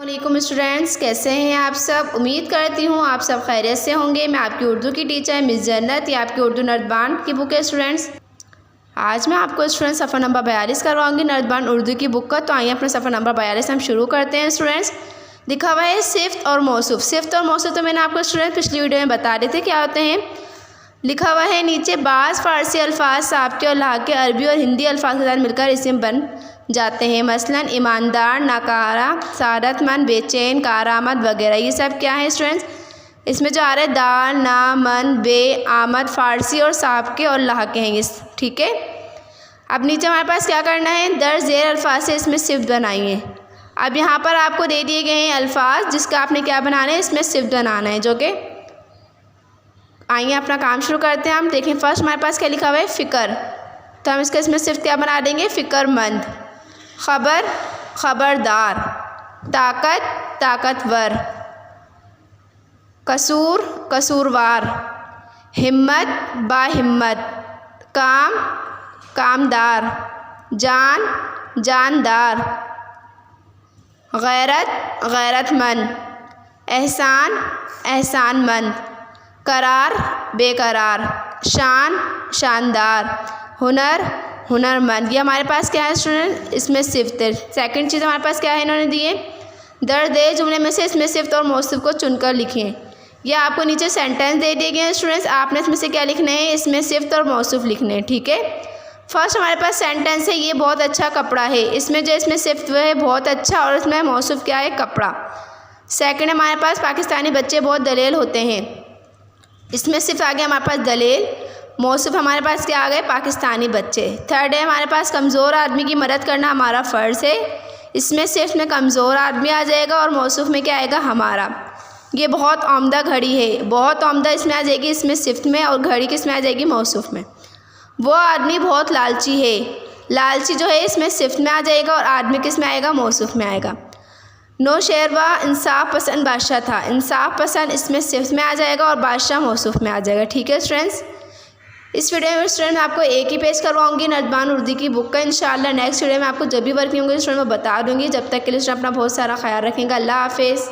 वालेकुम स्टूडेंट्स, कैसे हैं आप सब। उम्मीद करती हूँ आप सब खैरियत से होंगे। मैं आपकी उर्दू की टीचर मिस जन्नत, ये आपकी उर्दू नर्दबान की बुक है स्टूडेंट्स। आज मैं आपको स्टूडेंट्स सफ़र नंबर 42 करवाऊंगी नर्दबान उर्दू की बुक का। तो आइए अपना सफ़र नंबर 42 हम शुरू करते हैं स्टूडेंट्स। लिखा हुआ है सिफ्त और मौसूफ। सिफ्त और मौसूफ तो मैंने आपको स्टूडेंट पिछली वीडियो में बता रहे थे क्या होते हैं। लिखा हुआ है नीचे बाज़ फ़ारसी अल्फाज साबके और लाके अरबी और हिंदी अल्फाज के साथ मिलकर इसम बन जाते हैं। मसलन ईमानदार, नाकारा, सादतमंद, बेचैन, कारामद वगैरह। ये सब क्या है स्टूडेंट्स, इसमें जो आ रहा है दार, ना, मन, बे, आमद फ़ारसी और साबके और लाके हैं ये, ठीक है। अब नीचे हमारे पास क्या करना है, दर्ज ज़ेर अल्फाज से इसमें सिफ्त बनाइए। अब यहाँ पर आपको दे दिए गए हैं अल्फाज जिसका आपने क्या बनाना है, इसमें सिफ्त बनाना है, जो कि आइए अपना काम शुरू करते हैं हम। देखें फर्स्ट हमारे पास क्या लिखा हुआ है, फ़िक्र। तो हम इसका इसमें सिफ्त क्या बना देंगे, फ़िक्रमंद। ख़बर, ख़बरदार। ताकत, ताकतवर। कसूर, कसूरवार। हिम्मत, बाहिम्मत। काम, कामदार। जान, जानदार। गैरत, गैरतमंद। एहसान, एहसानमंद। करार, बेकरार। शान, शानदार। हुनर, हुनरमंद। ये हमारे पास क्या है स्टूडेंट, इसमें सिफ्त है। सेकंड चीज़ हमारे पास क्या है, इन्होंने दिए दर्ज दे जुमले में से इसमें सिफ्त और मौसूफ को चुनकर लिखें। ये आपको नीचे सेंटेंस दे दिए गए हैं स्टूडेंट्स, आपने इसमें से क्या लिखना है, इसमें सिफ्त और मौसूफ लिखने हैं, ठीक है। फर्स्ट हमारे पास सेंटेंस है, ये बहुत अच्छा कपड़ा है। इसमें जो इसमें सिफ्त वो है बहुत अच्छा, और इसमें मौसूफ क्या है, कपड़ा। सेकंड हमारे पास पाकिस्तानी बच्चे बहुत दलेल होते हैं। इसमें सिर्फ आ गया हमारे पास दलेल, मौसूफ हमारे पास क्या आ गए, पाकिस्तानी बच्चे। थर्ड है हमारे पास कमज़ोर आदमी की मदद करना हमारा फ़र्ज़ है। इसमें सिर्फ में कमज़ोर आदमी आ जाएगा और मौसूफ में क्या आएगा, हमारा। ये बहुत उम्दा घड़ी है, बहुत उम्दा इसमें आ जाएगी, इसमें सिफ्त में, और घड़ी किस में आ जाएगी, मौसूफ में। वो आदमी बहुत लालची है, लालची जो है इसमें सिफ्त में आ जाएगा, और आदमी किस में आएगा, मौसूफ में आएगा। नौशेरवा इंसाफ पसंद बादशाह था, इंसाफ पसंद इसमें सिफ्त में आ जाएगा और बादशाह मौसूफ में आ जाएगा, ठीक है स्टूडेंट्स। इस वीडियो में स्टूडेंट मैं आपको एक ही पेज करवाऊंगी नर्दबान उर्दू की बुक का। इंशाल्लाह नेक्स्ट वीडियो में आपको जब भी वर्किंग होंगी स्टूडेंट मैं बता दूंगी। जब तक के लिए स्टूडेंट अपना बहुत सारा ख्याल रखेंगे। अल्लाह हाफिज़।